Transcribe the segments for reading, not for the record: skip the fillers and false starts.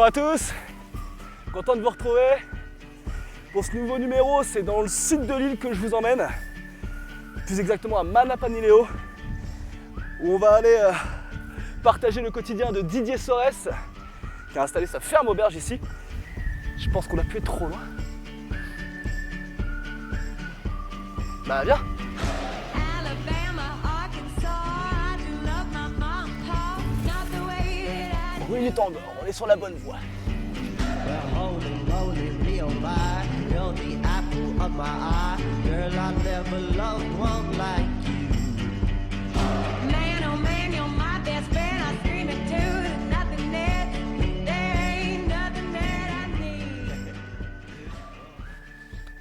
Bonjour à tous, content de vous retrouver. Pour ce nouveau numéro, c'est dans le sud de l'île que je vous emmène, plus exactement à Manapanileo, où on va aller partager le quotidien de Didier Sorès, qui a installé sa ferme auberge ici. Je pense qu'on a pu être trop loin. Bah viens. Oui, il est en dehors, on est sur la bonne voie.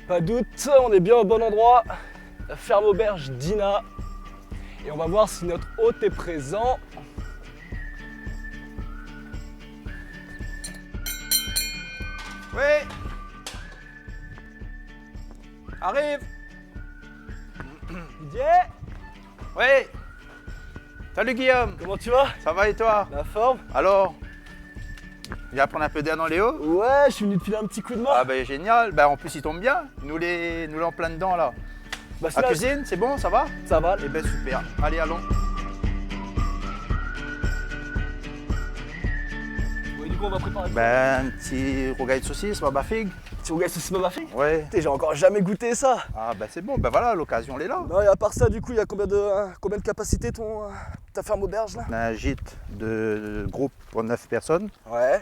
Pas de doute, on est bien au bon endroit. La ferme auberge d'Ina. Et on va voir si notre hôte est présent. Oui. Arrive. Didier, Oui. Salut Guillaume. comment tu vas? Ça va et toi? La forme? Alors? Viens prendre un peu d'air dans les hauts? Ouais, je suis venu te filer un petit coup de main. Ah ben génial. Ben en plus il tombe bien. Nous les en plein dedans là. Bah, La cuisine, c'est bon, ça va? ça va. Eh ben super. Allez, allons. Ouais, du coup, on va préparer. Ben un petit rougail de saucisse, baba figue. Tu regardes ce baba fait? Ouais. Putain, j'ai encore jamais goûté ça. Ah ben c'est bon. Ben voilà, l'occasion elle est là. Non, et à part ça, du coup, il y a combien de capacité ta ferme auberge là? On a un gîte de groupe pour 9 personnes Ouais.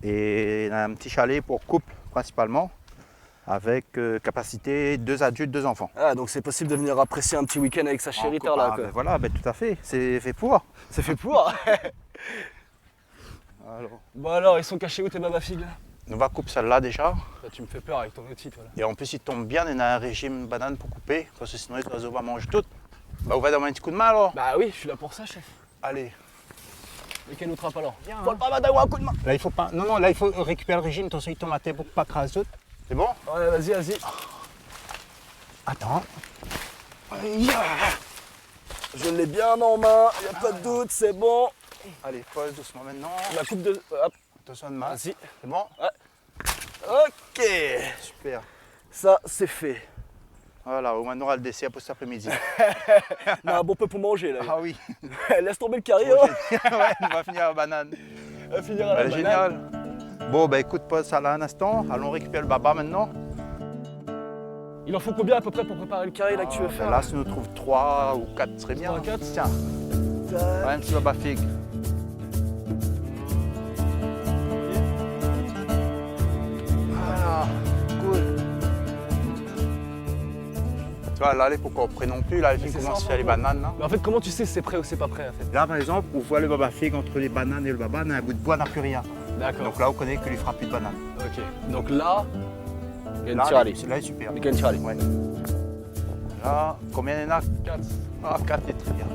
et on a un petit chalet pour couple principalement, avec capacité 2 adultes, 2 enfants. Ah, donc c'est possible de venir apprécier un petit week-end avec sa chérie Ah, là, quoi. ben voilà, ben tout à fait, c'est fait pour. C'est fait pour. Alors, Bon alors, ils sont cachés où tes baba figues là? on va couper celle-là déjà. Là, tu me fais peur avec ton outil, toi là. Et en plus, il tombe bien, on a un régime banane pour couper, parce que sinon les oiseaux vont manger toutes. Bah, on va donner un petit coup de main alors. Bah oui, je suis là pour ça, chef. Allez. Et quelle autre alors? Viens, Faut pas d'avoir un coup de main. Là, il faut pas. Non, non, là, il faut récupérer le régime, ton seuil tomaté pour pas craser tout. C'est bon? Ouais, vas-y, vas-y. Attends. Je l'ai bien en main, y a pas de doute, c'est bon. Allez, pose doucement maintenant. La coupe de. Hop, Attention de main. vas-y. C'est bon? Ok. Super. Ça, c'est fait. Voilà, au moins on aura le dessert pour cet après-midi. On a un bon peu pour manger là. Ah oui. Laisse tomber le carré, Bon, hein. ouais, on va finir la banane. On va finir à la Allez, banane. génial. Bon, bah écoute, pose ça là un instant. Allons récupérer le baba maintenant. Il en faut combien à peu près pour préparer le carré là que tu veux faire? Là, si nous trouve 3 ou 4, serait bien. 3, 4. Tiens, ouais, un petit baba figue. Voilà, cool. Tu vois, là, il faut qu'on reprenne non plus. Là, il c'est commence ça, à faire les bananes. Là. Mais en fait, comment tu sais si c'est prêt ou c'est pas prêt en fait? Là, par exemple, on voit le baba figue entre les bananes et le baba, on a un goût de bois, on n'a plus rien. D'accord. Donc là, on connaît qu'il lui fera plus de bananes. Ok. Donc là, il y a Là, une tirade. celui-là est super. Il y a une tirade. Ouais. Là, combien il y en a? 4. Ah, 4 est très bien.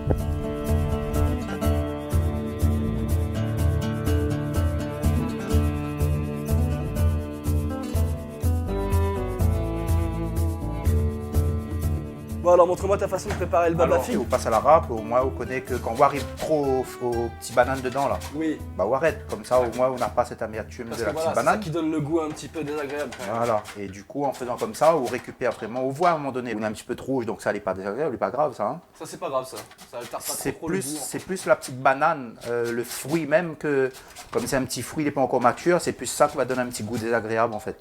Bon alors montre-moi ta façon de préparer le baba Alors, figue. on passe à la râpe, au moins on connaît que quand on arrive trop aux petits bananes dedans là, Oui. bah on arrête, comme ça au moins on n'a pas cette amertume Parce de que la voilà, petite c'est ça banane. qui donne le goût un petit peu désagréable quand même. Voilà, et du coup en faisant comme ça, on récupère vraiment, on voit à un moment donné, on est un petit peu trop rouge donc ça n'est pas désagréable, c'est pas grave ça. Hein. Ça c'est pas grave ça. Ça altère pas C'est trop le goût. c'est plus la petite banane, le fruit même que, comme c'est un petit fruit, il n'est pas encore mature, c'est plus ça qui va donner un petit goût désagréable en fait.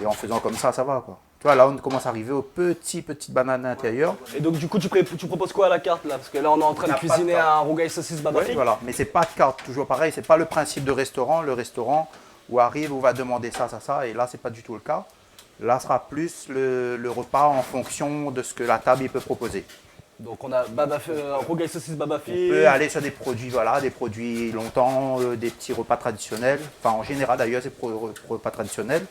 Et en faisant comme ça va quoi. Tu vois, là on commence à arriver aux petites bananes à l'intérieur. Et donc du coup tu proposes quoi à la carte là? Parce que là on est en train de On n'a pas de cuisiner carte. un rougail saucisse baba Ouais, figue. voilà, mais c'est pas de carte, toujours pareil, c'est pas le principe de restaurant. Le restaurant où arrive, où va demander ça, et là c'est pas du tout le cas. Là sera plus le repas en fonction de ce que la table il peut proposer. Donc on a rougail saucisse baba On figue. peut aller sur des produits, voilà, des produits longtemps, des petits repas traditionnels. Enfin en général d'ailleurs c'est repas traditionnels.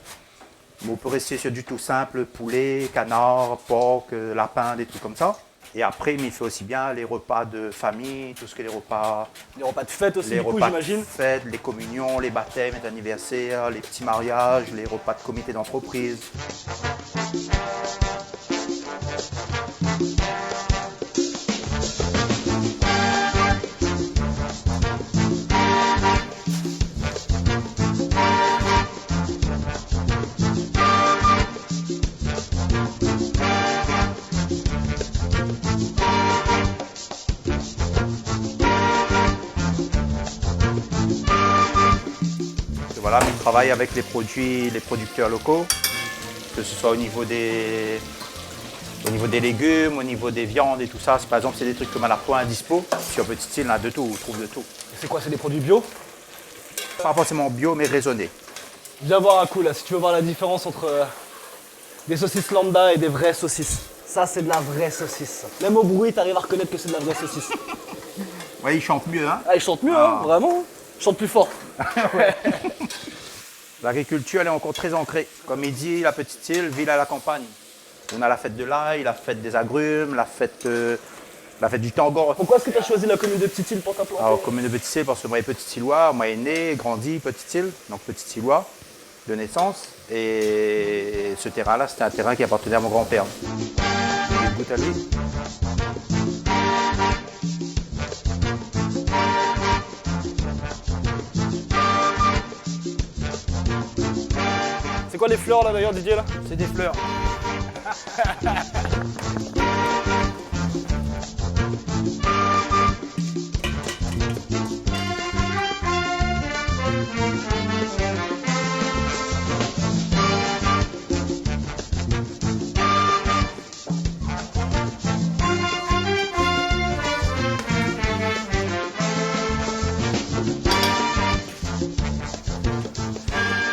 Mais on peut rester sur du tout simple, poulet, canard, porc, lapin, des trucs comme ça. Et après, il fait aussi bien les repas de famille, tout ce que les repas de fête aussi, les du coup, repas j'imagine. de fête, les communions, les baptêmes, les anniversaires, les petits mariages, les repas de comité d'entreprise. travaille avec les producteurs locaux, que ce soit au niveau des légumes, au niveau des viandes et tout ça. Par exemple, c'est des trucs comme à la pointe dispo. Sur Petite Île, on a de tout, on trouve de tout. C'est quoi, c'est des produits bio? Pas forcément bio, mais raisonné. Viens voir un coup là, si tu veux voir la différence entre des saucisses lambda et des vraies saucisses. Ça, c'est de la vraie saucisse. Même au bruit, t'arrives à reconnaître que c'est de la vraie saucisse. Oui, ils chantent mieux, hein. Ah, ils chantent mieux, hein, vraiment. Ils chantent plus fort. L'agriculture, elle est encore très ancrée. Comme il dit, la Petite Île, ville à la campagne. On a la fête de l'ail, la fête des agrumes, la fête du tangor. Pourquoi est-ce que tu as choisi la commune de Petite Île pour t'implanter? Alors, commune de Petite Île, parce que moi, je suis Petite Îlois, moi, je suis né, grandi Petite Île, donc Petite Îlois de naissance. Et ce terrain-là, c'était un terrain qui appartenait à mon grand-père. Du bout à lui. C'est quoi les fleurs là d'ailleurs, Didier là? C'est des fleurs.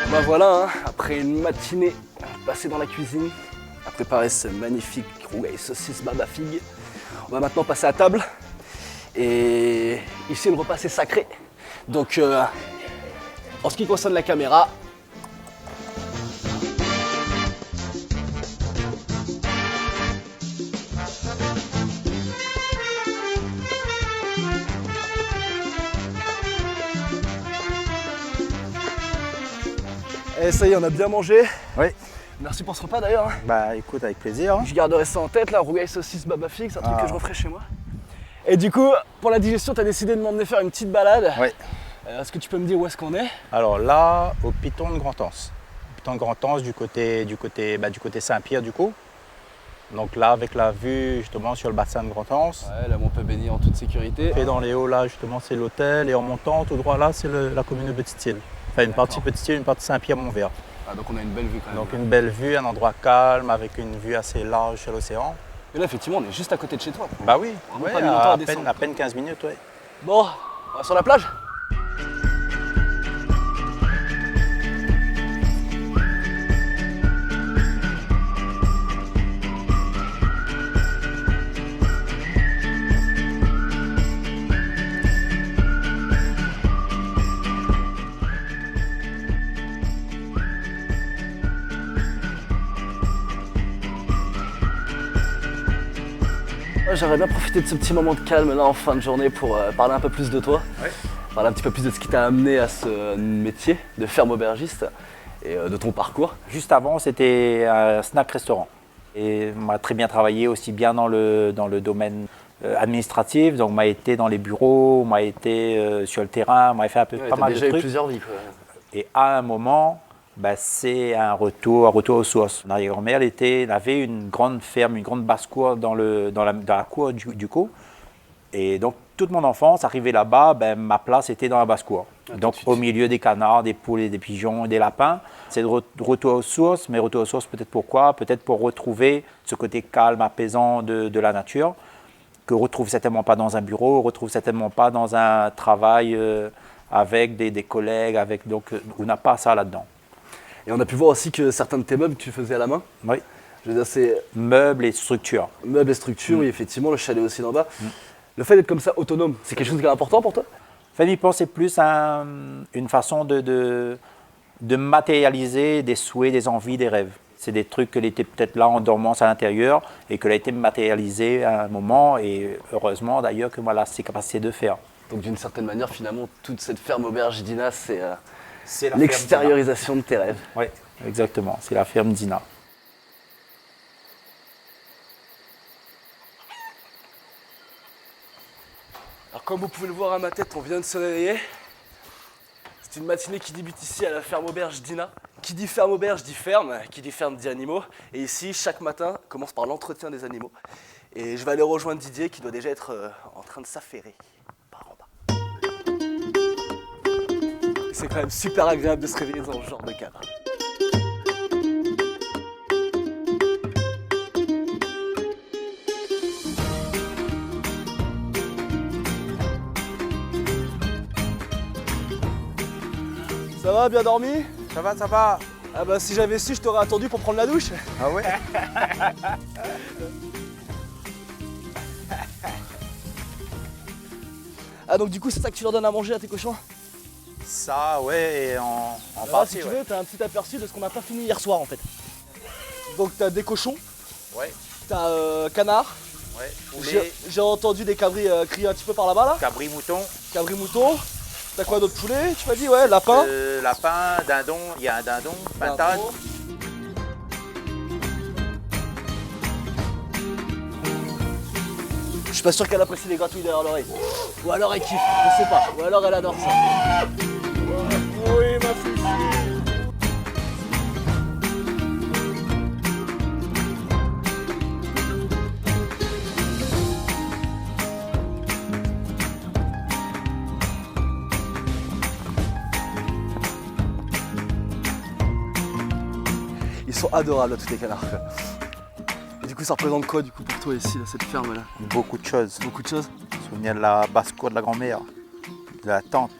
Bah voilà, hein, après une matinée passée dans la cuisine, à préparer ce magnifique rougail saucisse baba figue, on va maintenant passer à table. Et ici le repas c'est sacré. Donc en ce qui concerne la caméra, et ça y est, on a bien mangé. Oui. Merci pour ce repas d'ailleurs. Bah écoute, avec plaisir. Hein. Je garderai ça en tête, là, rougail saucisse baba figue, c'est un truc Ah. que je referai chez moi. Et du coup, pour la digestion, tu as décidé de m'emmener faire une petite balade. Oui. Est-ce que tu peux me dire où est-ce qu'on est? Alors là, au Piton de Grand-Anse. Piton de Grand-Anse du côté Saint-Pierre du coup. Donc là, avec la vue justement sur le bassin de Grand-Anse. Ouais, là, on peut baigner en toute sécurité. Et dans les hauts là, justement, c'est l'hôtel. Et en montant tout droit là, c'est la commune de Petite Île. Enfin, une partie Petite Île, une partie Saint-Pierre-Mont-Vert. Ah, donc on a une belle vue quand même. Donc une belle vue, un endroit calme, avec une vue assez large sur l'océan. Et là, effectivement, on est juste à côté de chez toi. Bah oui, Vraiment ouais, pas mis longtemps à à descendre. peine 15 minutes, ouais. Bon, on va sur la plage? Ouais, j'aimerais bien profiter de ce petit moment de calme là en fin de journée pour parler un peu plus de toi. Ouais. Parler un petit peu plus de ce qui t'a amené à ce métier de ferme aubergiste et de ton parcours. Juste avant, c'était un snack-restaurant. Et on a très bien travaillé aussi bien dans le domaine administratif. Donc, on m'a été dans les bureaux, on m'a été sur le terrain, on m'a fait pas mal de déjà eu trucs. plusieurs vies. Quoi. Et à un moment, bah, c'est un retour aux sources. Mon arrière-grand-mère elle avait une grande ferme, une grande basse-cour dans la cour du coup. Et donc, toute mon enfance, arrivé là-bas, ben, ma place était dans la basse-cour. Donc, au milieu des canards, des poules, et des pigeons, et des lapins. C'est de retour aux sources, mais retour aux sources peut-être pourquoi? Peut-être pour retrouver ce côté calme, apaisant de la nature, que on retrouve certainement pas dans un bureau, on retrouve certainement pas dans un travail avec des collègues, donc on n'a pas ça là-dedans. Et on a pu voir aussi que certains de tes meubles, tu faisais à la main. Oui. Je veux dire, c'est Meubles et structures. meubles et structures, oui, effectivement, le chalet aussi d'en bas. Le fait d'être comme ça autonome, c'est quelque chose qui est important pour toi? Fanny pense c'est plus une façon de matérialiser des souhaits, des envies, des rêves. C'est des trucs qu'elle était peut-être là en dormance à l'intérieur et qu'elle a été matérialisée à un moment et heureusement d'ailleurs que moi, ses capacités de faire. Donc d'une certaine manière, finalement, toute cette ferme auberge d'Ina, c'est C'est la l'extériorisation de tes rêves. Oui, exactement. C'est la ferme Dina. Alors comme vous pouvez le voir à ma tête, on vient de se réveiller. C'est une matinée qui débute ici à la ferme auberge d'Ina. Qui dit ferme auberge dit ferme, qui dit ferme dit animaux. Et ici, chaque matin, commence par l'entretien des animaux. Et je vais aller rejoindre Didier qui doit déjà être en train de s'affairer par en bas. c'est quand même super agréable de se réveiller dans ce genre de cadre. Ça va, bien dormi? Ça va, ça va. Ah bah si j'avais su, je t'aurais attendu pour prendre la douche. Ah ouais. Ah donc du coup c'est ça que tu leur donnes à manger à tes cochons? Ça, ouais, et en Alors, partie, si tu ouais. veux, t'as un petit aperçu de ce qu'on n'a pas fini hier soir en fait. Donc t'as des cochons, Ouais, t'as canards, ouais. j'ai Poulet, j'ai entendu des cabris crier un petit peu par là-bas là, cabri, mouton, cabris moutons, t'as quoi d'autre? Poulet, tu m'as dit, ouais, lapin. lapin, dindon, il y a un dindon, pintade. Dindon. Je suis pas sûr qu'elle apprécie les gratouilles derrière l'oreille. Ou alors elle kiffe, je sais pas. Ou alors elle adore ça. Oui, ma fifi. Ils sont adorables là, tous les canards. Quoi. Et du coup ça représente quoi du coup pour toi ici, là, cette ferme là? Beaucoup de choses. Beaucoup de choses. Souvenir de la basse-cour de la grand-mère, de la tante.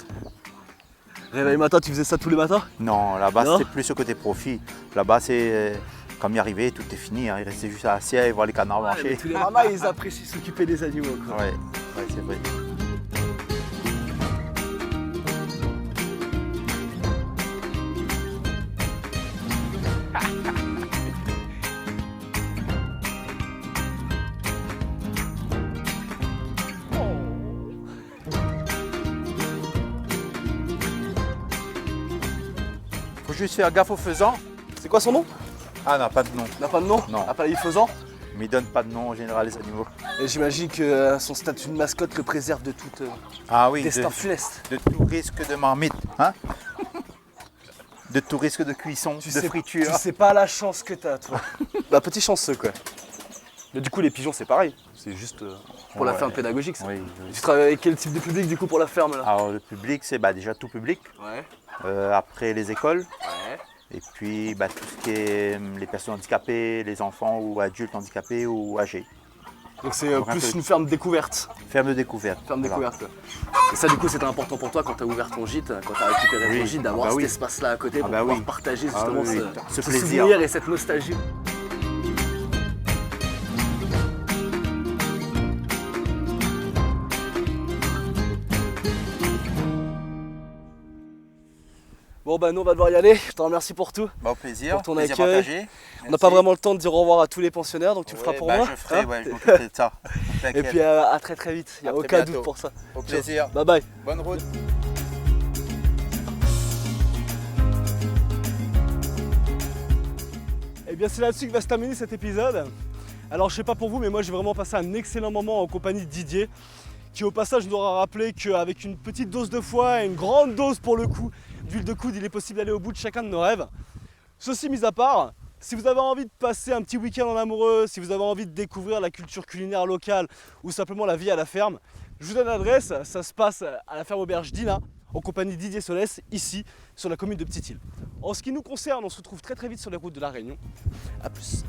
Réveil matin, tu faisais ça tous les matins? Non, là-bas Non. c'est plus ce côté profit. Là-bas c'est comme y arriver, tout est fini. Hein. Il restait juste assis et voir les canards Ouais, mais marcher. tous les mamas ils apprécient s'occuper des animaux quoi. Ouais, ouais, c'est vrai. Faut juste faire gaffe aux faisans. C'est quoi son nom? Ah non, pas de nom. Il n'a pas de nom? Non. Ah, pas les faisans? Mais ils donnent pas de nom en général les animaux. Et j'imagine que son statut de mascotte le préserve de tout Ah oui, destin funeste. de tout risque de marmite, hein. De tout risque de cuisson, de friture. Tu sais pas la chance que t'as toi. Bah petit chanceux quoi. Mais du coup les pigeons c'est pareil. C'est juste pour la Ouais. ferme pédagogique ça. Oui, oui. Tu travailles avec quel type de public du coup pour la ferme là? Alors le public, c'est déjà tout public. Ouais. Après les écoles. Ouais. Et puis tout ce qui est les personnes handicapées, les enfants ou adultes handicapés ou âgés. Donc c'est Donc, un plus peu- une ferme découverte. Ferme de découverte. Ferme Voilà. découverte quoi. Et ça du coup c'était important pour toi quand t'as ouvert ton gîte, quand t'as récupéré Oui. ton gîte, d'avoir Ah bah cet oui. espace là à côté pour bah pouvoir oui. partager Ah justement oui, ce ce plaisir. souvenir et cette nostalgie. Bon bah nous on va devoir y aller, je te remercie pour tout. Au plaisir. Pour ton plaisir accueil. partagé. On n'a pas vraiment le temps de dire au revoir à tous les pensionnaires, donc tu le feras pour moi. Je ferai, hein ouais, je m'occuperai de ça. Et T'inquiète. puis à très très vite, il n'y a À très aucun bientôt. doute pour ça. Au plaisir. Bye bye. Bonne route. Et bien c'est là-dessus que va se terminer cet épisode. Alors je sais pas pour vous, mais moi j'ai vraiment passé un excellent moment en compagnie de Didier, qui au passage nous aura rappelé qu'avec une petite dose de foi et une grande dose pour le coup d'huile de coude, il est possible d'aller au bout de chacun de nos rêves. Ceci mis à part, si vous avez envie de passer un petit week-end en amoureux, si vous avez envie de découvrir la culture culinaire locale ou simplement la vie à la ferme, je vous donne l'adresse, ça se passe à la ferme auberge d'Ina, en compagnie de Didier Solès, ici, sur la commune de Petite-Île. En ce qui nous concerne, on se retrouve très très vite sur les routes de la Réunion. A plus.